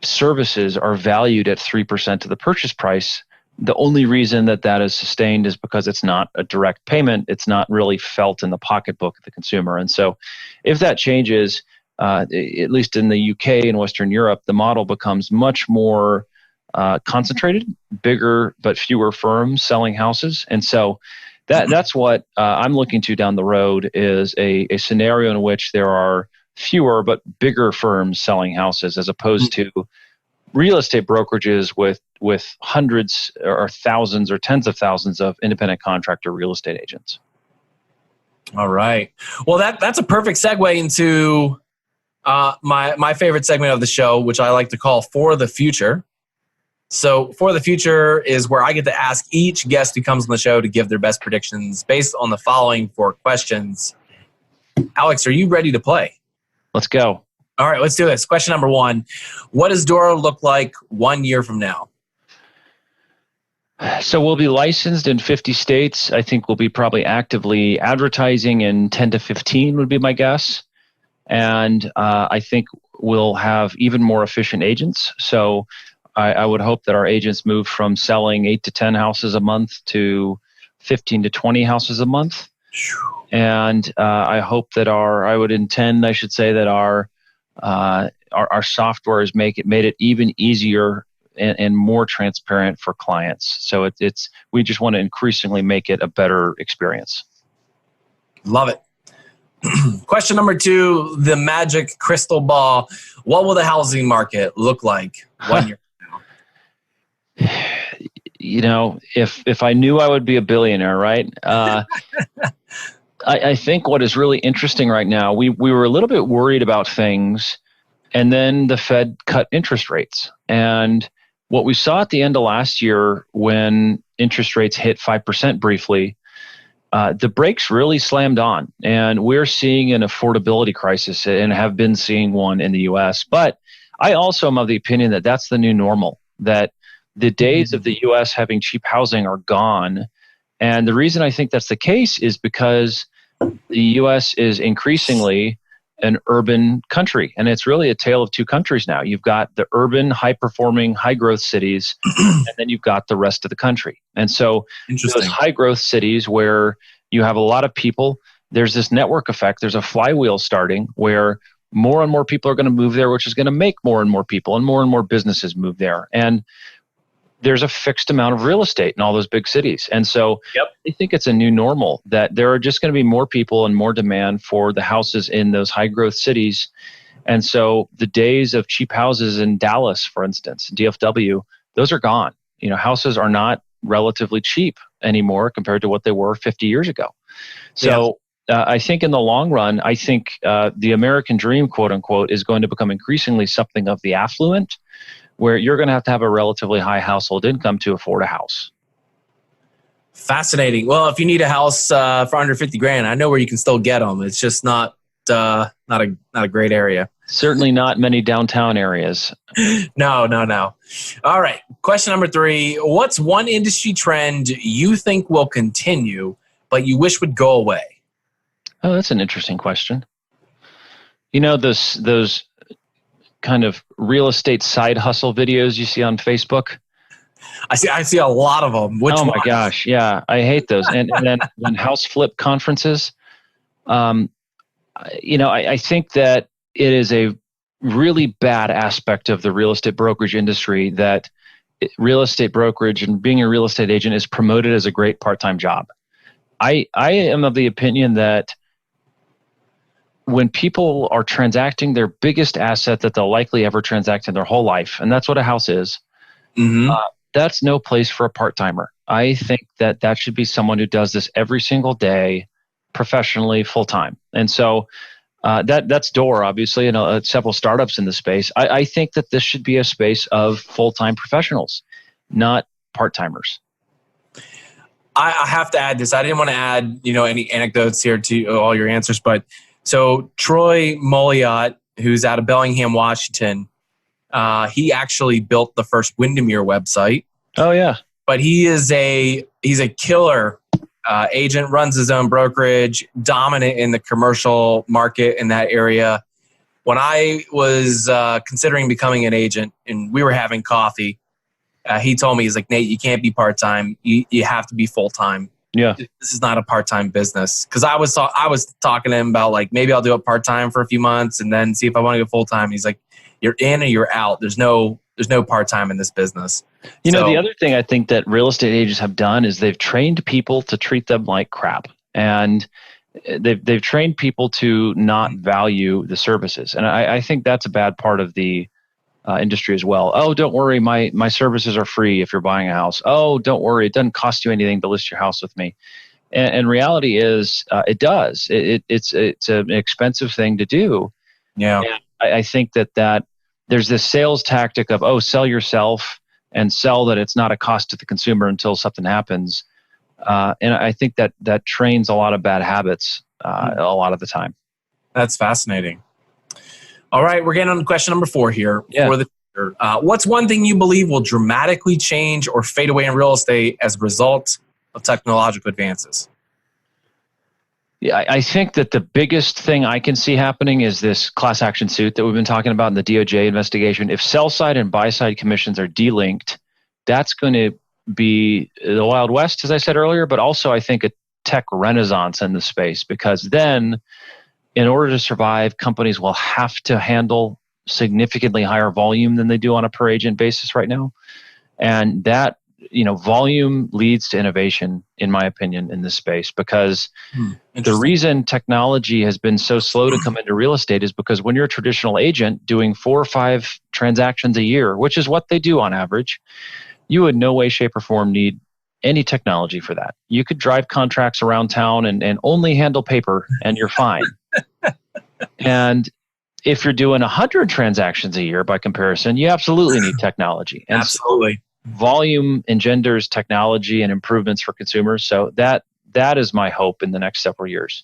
services are valued at 3% of the purchase price. The only reason that is sustained is because it's not a direct payment. It's not really felt in the pocketbook of the consumer. And so if that changes, at least in the UK and Western Europe, the model becomes much more concentrated, bigger but fewer firms selling houses. And so that's what I'm looking to down the road, is a scenario in which there are fewer but bigger firms selling houses, as opposed to real estate brokerages with hundreds or thousands or tens of thousands of independent contractor real estate agents. All right. Well, that's a perfect segue into my favorite segment of the show, which I like to call For the Future. So For the Future is where I get to ask each guest who comes on the show to give their best predictions based on the following 4 questions. Alex, are you ready to play? Let's go. All right, let's do this. Question number 1. What does Dora look like 1 year from now? So we'll be licensed in 50 states. I think we'll be probably actively advertising in 10 to 15 would be my guess. And I think we'll have even more efficient agents. So I would hope that our agents move from selling 8 to 10 houses a month to 15 to 20 houses a month. And I hope that I should say that our software has made it even easier and more transparent for clients. So we just want to increasingly make it a better experience. Love it. Question number 2, the magic crystal ball. What will the housing market look like 1 year from now? If I knew I would be a billionaire, right? I think what is really interesting right now, we were a little bit worried about things, and then the Fed cut interest rates. And what we saw at the end of last year, when interest rates hit 5% briefly, the brakes really slammed on. And we're seeing an affordability crisis, and have been seeing one in the U.S. But I also am of the opinion that that's the new normal, that the days of the U.S. having cheap housing are gone. And the reason I think that's the case is because the U.S. is increasingly an urban country. And it's really a tale of two countries now. You've got the urban, high-performing, high-growth cities, and then you've got the rest of the country. And so those high-growth cities where you have a lot of people, there's this network effect. There's a flywheel starting where more and more people are going to move there, which is going to make more and more people and more businesses move there. And there's a fixed amount of real estate in all those big cities. And so I think it's a new normal, that there are just going to be more people and more demand for the houses in those high growth cities. And so the days of cheap houses in Dallas, for instance, DFW, those are gone. Houses are not relatively cheap anymore compared to what they were 50 years ago. So I think in the long run, the American dream, quote unquote, is going to become increasingly something of the affluent, where you're going to have a relatively high household income to afford a house. Fascinating. Well, if you need a house for under $50,000, I know where you can still get them. It's just not a great area. Certainly not many downtown areas. No. All right. Question number 3. What's one industry trend you think will continue, but you wish would go away? Oh, that's an interesting question. Those kind of real estate side hustle videos you see on Facebook. I see a lot of them. Oh my gosh. Yeah. I hate those. And then when house flip conferences, I think that it is a really bad aspect of the real estate brokerage industry that real estate brokerage and being a real estate agent is promoted as a great part-time job. I am of the opinion that when people are transacting their biggest asset that they'll likely ever transact in their whole life, and that's what a house is, that's no place for a part-timer. I think that that should be someone who does this every single day, professionally, full-time. And so that's Door, obviously, and several startups in the space. I think that this should be a space of full-time professionals, not part-timers. I have to add this. I didn't want to add, any anecdotes here to all your answers, but so Troy Moliot, who's out of Bellingham, Washington, he actually built the first Windermere website. Oh yeah, but he's a killer agent, runs his own brokerage, dominant in the commercial market in that area. When I was considering becoming an agent and we were having coffee, he told me, he's like, Nate, you can't be part-time. You have to be full-time. Yeah. This is not a part-time business. Because I was talking to him about, like, maybe I'll do it part-time for a few months and then see if I want to go full-time. He's like, you're in or you're out. There's no part-time in this business. The other thing I think that real estate agents have done is they've trained people to treat them like crap. And they've trained people to not value the services. And I think that's a bad part of the industry as well. Oh, don't worry, my services are free if you're buying a house. Oh, don't worry, it doesn't cost you anything to list your house with me. And reality is, it does. It's an expensive thing to do. Yeah. And I think that there's this sales tactic of, sell yourself and sell that it's not a cost to the consumer until something happens. And I think that trains a lot of bad habits a lot of the time. That's fascinating. All right, we're getting on to question number 4 here. Yeah. For the future. What's one thing you believe will dramatically change or fade away in real estate as a result of technological advances? Yeah, I think that the biggest thing I can see happening is this class action suit that we've been talking about in the DOJ investigation. If sell side and buy side commissions are delinked, that's going to be the Wild West, as I said earlier, but also I think a tech renaissance in the space, because then in order to survive, companies will have to handle significantly higher volume than they do on a per agent basis right now. And that, volume leads to innovation, in my opinion, in this space, because the reason technology has been so slow to come into real estate is because when you're a traditional agent doing 4 or 5 transactions a year, which is what they do on average, you in no way, shape, or form need any technology for that. You could drive contracts around town and only handle paper and you're fine. And if you're doing 100 transactions a year by comparison, you absolutely need technology. And absolutely. So volume engenders technology and improvements for consumers. So that is my hope in the next several years.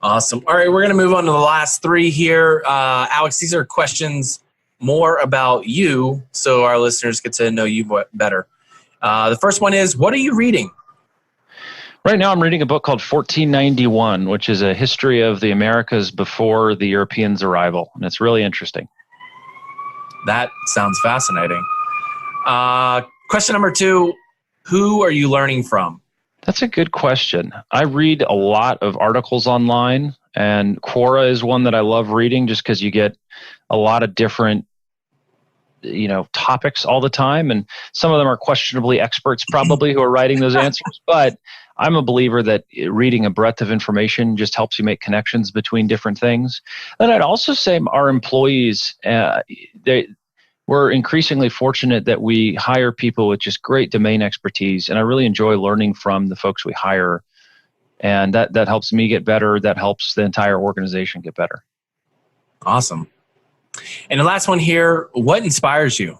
Awesome. All right, we're going to move on to the last 3 here. Alex, these are questions more about you, so our listeners get to know you better. The first one is, what are you reading? Right now I'm reading a book called 1491, which is a history of the Americas before the Europeans' arrival. And it's really interesting. That sounds fascinating. Question number 2, who are you learning from? That's a good question. I read a lot of articles online, and Quora is one that I love reading just because you get a lot of different topics all the time. And some of them are questionably experts probably who are writing those answers. But I'm a believer that reading a breadth of information just helps you make connections between different things. And I'd also say our employees, we're increasingly fortunate that we hire people with just great domain expertise. And I really enjoy learning from the folks we hire. And that helps me get better. That helps the entire organization get better. Awesome. And the last one here, what inspires you?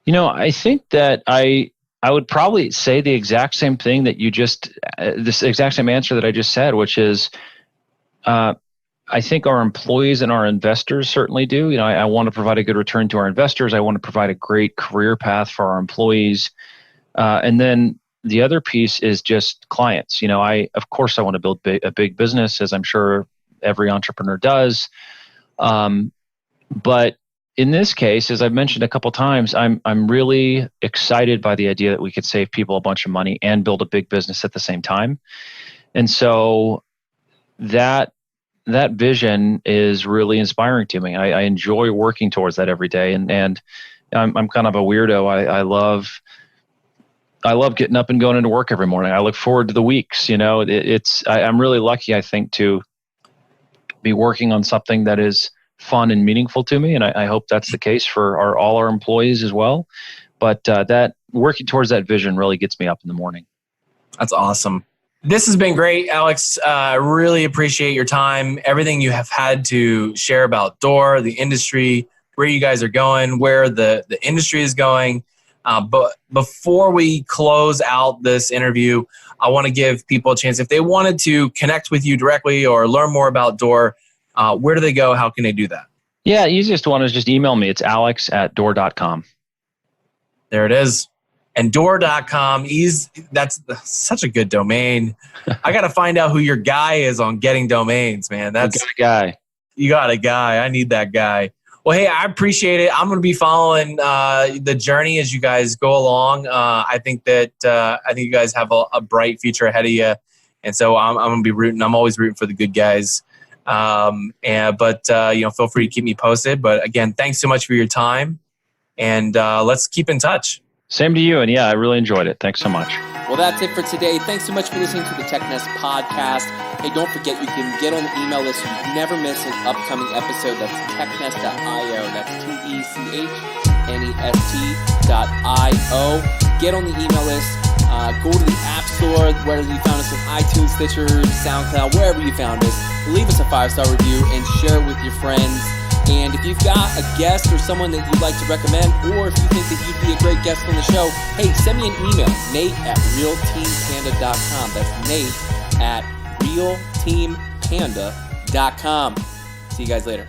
I think that I would probably say the exact same thing that you just, this exact same answer that I just said, which is, I think our employees and our investors certainly do. I want to provide a good return to our investors. I want to provide a great career path for our employees. And then the other piece is just clients. Of course I want to build a big business, as I'm sure every entrepreneur does. But in this case, as I've mentioned a couple of times, I'm really excited by the idea that we could save people a bunch of money and build a big business at the same time. And so that that vision is really inspiring to me. I enjoy working towards that every day, and I'm kind of a weirdo. I love getting up and going into work every morning. I look forward to the weeks. I'm really lucky, I think, to be working on something that is fun and meaningful to me, and I hope that's the case for all our employees as well. But that working towards that vision really gets me up in the morning. That's awesome. This has been great, Alex. I really appreciate your time, everything you have had to share about Door, the industry, where you guys are going, where the industry is going. But before we close out this interview, I want to give people a chance. If they wanted to connect with you directly or learn more about Door, where do they go? How can they do that? Yeah, easiest one is just email me. It's alex@door.com. There it is. And door.com, that's such a good domain. I got to find out who your guy is on getting domains, man. That's you got a guy. You got a guy. I need that guy. Well, hey, I appreciate it. I'm going to be following the journey as you guys go along. I think you guys have a bright future ahead of you, and so I'm going to be rooting. I'm always rooting for the good guys. But feel free to keep me posted. But again, thanks so much for your time, and let's keep in touch. Same to you, and yeah, I really enjoyed it. Thanks so much. Well, that's it for today. Thanks so much for listening to the TechNest podcast. Hey, don't forget you can get on the email list so you never miss an upcoming episode. That's technest.io. That's technest.io. Get on the email list. Go to the App Store, whether you found us on iTunes, Stitcher, SoundCloud, wherever you found us. Leave us a 5-star review and share it with your friends. And if you've got a guest or someone that you'd like to recommend, or if you think that you'd be a great guest on the show, hey, send me an email, nate@realteampanda.com. That's nate@realteampanda.com. See you guys later.